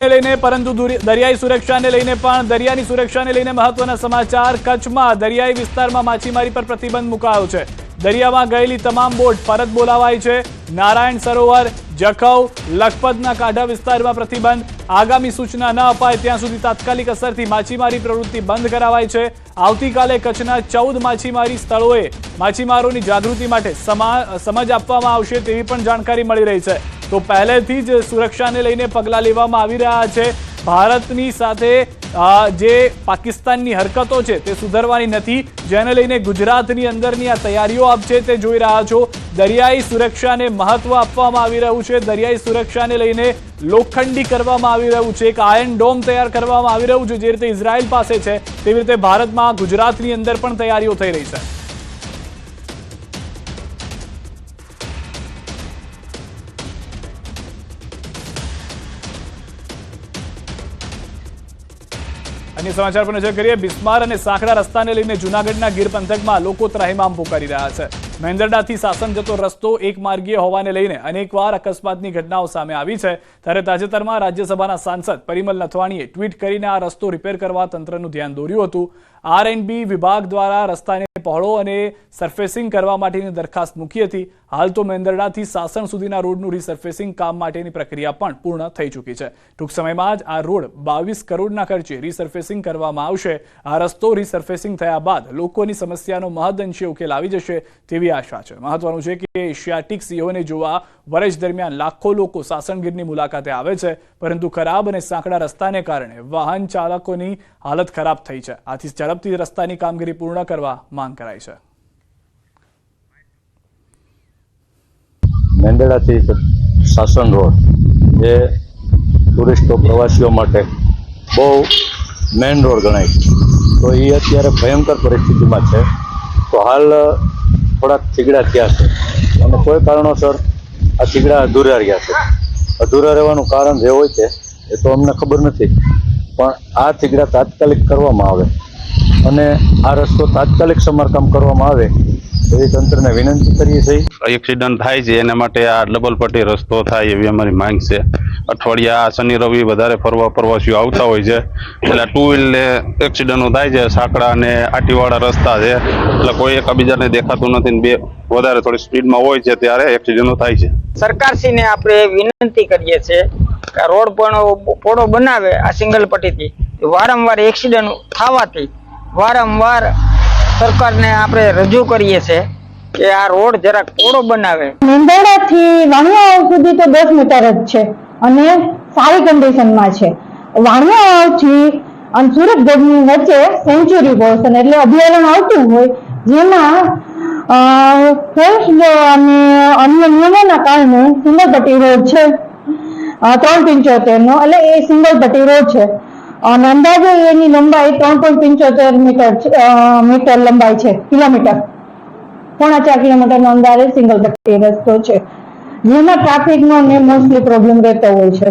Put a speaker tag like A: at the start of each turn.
A: લઈને પરંતુ દરિયાઈ સુરક્ષાને લઈને પણ દરિયાની સુરક્ષાને લઈને મહત્વના સમાચાર। કચ્છમાં દરિયાઈ વિસ્તારમાં માછીમારી પર પ્રતિબંધ મુકાયો છે। દરિયામાં ગયેલી તમામ બોટ પરત બોલાવાઈ છે। નારાયણ સરોવર, જખૌ, લખપતના કાંઠા વિસ્તારમાં પ્રતિબંધ। આગામી સૂચના ન અપાય ત્યાં સુધી તાત્કાલિક અસરથી માછીમારી પ્રવૃત્તિ બંધ કરાવાઈ છે। આવતીકાલે કચ્છના 14 માછીમારી સ્થળોએ માછીમારોની જાગૃતિ માટે સમજ આપવામાં આવશે તેવી પણ જાણકારી મળી રહી છે। તો પહેલેથી જ સુરક્ષાને લઈને પગલાં લેવામાં આવી રહ્યા છે। ભારતની સાથે જે પાકિસ્તાનની હરકતો છે તે સુધરવાની નથી, જેને લઈને ગુજરાતની અંદરની આ તૈયારીઓ આપ છે તે જોઈ રહ્યા છો। દરિયાઈ સુરક્ષાને મહત્વ આપવામાં આવી રહ્યું છે। દરિયાઈ સુરક્ષાને લઈને લોખંડી કરવામાં આવી રહ્યું છે। એક આયર્ન ડોમ તૈયાર કરવામાં આવી રહ્યું છે। જે રીતે ઇઝરાયલ પાસે છે તેવી રીતે ભારતમાં ગુજરાતની અંદર પણ તૈયારીઓ થઈ રહી છે। अन्य समाचार पर नजर करिए। બિસ્માર અને સાંકડા રસ્તાને લઈને જૂનાગઢના ગીર પંથકમાં લોકો ત્રાહિમામ પોકારી રહ્યા છે। મેંદરડાથી સાસણ જતો રસ્તો એક માર્ગીય હોવાને લઈને અનેકવાર અકસ્માતની ઘટનાઓ સામે આવી છે। ત્યારે તાજેતરમાં રાજ્યસભાના સાંસદ પરિમલ નથવાણીએ ટ્વીટ કરીને આ રસ્તો રિપેર કરવા તંત્રનું ધ્યાન દોર્યું હતું। R&B વિભાગ દ્વારા રસ્તાને પહોળો અને સરફેસિંગ કરવા માટેની દરખાસ્ત મૂકી હતી। હાલ તો મેંદરડાથી સાસણ સુધીના રોડનું રીસર્ફેસિંગ કામ માટેની પ્રક્રિયા પણ પૂર્ણ થઈ ચૂકી છે। ટૂંક સમયમાં જ આ રોડ 22 કરોડના ખર્ચે રીસર્ફેસિંગ કરવામાં આવશે। આ રસ્તો રીસર્ફેસિંગ થયા બાદ લોકોની સમસ્યાનો મહદઅંશે ઉકેલ આવી જશે તેવી આશા છે। મહત્વનું છે કે એશિયાટિક સિંહોને જોવા વર્ષ દરમિયાન લાખો લોકો સાસણગીરની મુલાકાતે આવે છે, પરંતુ ખરાબ અને સાંકડા રસ્તાને કારણે વાહન ચાલકોની હાલત ખરાબ થઈ છે। આથી ઝડપથી રસ્તાની કામગીરી પૂર્ણ કરવા માંગ કરાઈ છે।
B: મેંદરડાથી સાસણ રોડ એ ટુરિસ્ટો પ્રવાસીઓ માટે બહુ મેઇન રોડ ગણાય છે, તો એ અત્યારે ભયંકર પરિસ્થિતિમાં છે। તો હાલ થોડાક થીગડા થયા છે અને કોઈ કારણોસર આ થીગડા અધૂરા રહ્યા છે। અધૂરા રહેવાનું કારણ જે હોય છે એ તો અમને ખબર નથી, પણ આ થીગડા તાત્કાલિક કરવામાં આવે અને આ રસ્તો તાત્કાલિક સમારકામ કરવામાં આવે એવી તંત્રને વિનંતી કરીએ છીએ।
C: એક્સિડન્ટ થાય છે એના માટે આ ડબલ પટ્ટી રસ્તો થાય એવી અમારી માંગ છે। અઠવાડિયા શનિ રવિ વધારે પ્રવાસીઓ આવતા હોય છે, એટલે ટુ વ્હીલને એક્સિડન્ટો થાય છે। સાંકડા અને આટીવાળા રસ્તા છે એટલે કોઈ એકબીજાને દેખાતું નથી ને બે વધારે થોડી સ્પીડમાં હોય છે ત્યારે એક્સિડન્ટો થાય છે।
D: સરકારશ્રીને આપણે વિનંતી કરીએ છીએ કે રોડ પણ પોળો બનાવે આ સિંગલ પટ્ટીથી। વારંવાર એક્સિડન્ટ થવાથી વારંવાર સરકારને આપણે રજૂ કરીએ છીએ કે આ રોડ જરાક પોળો બનાવે।
E: મેંદરડાથી વાણિયા સુધી તો 10 મીટર જ છે અને સારી કન્ડિશનમાં છે। વાણિયાથી અને સુરત ગઢની વચ્ચે સેન્ચુરી પોર્શન એટલે અભયારણ્ય આવતું હોય, જેમાં અને અન્ય નિયમોના કારણે સિંગલ પટ્ટી રોડ છે 375 નો, એટલે એ સિંગલ પટ્ટી રોડ છે અને અંદાજે એની લંબાઈ 3.75 મીટર લંબાઈ છે, કિલોમીટર 4.5 કિલોમીટરનો અંદાજે સિંગલ પટ્ટી રસ્તો છે, જેમાં ટ્રાફિકનો મોસ્ટલી પ્રોબ્લેમ રહેતો હોય છે।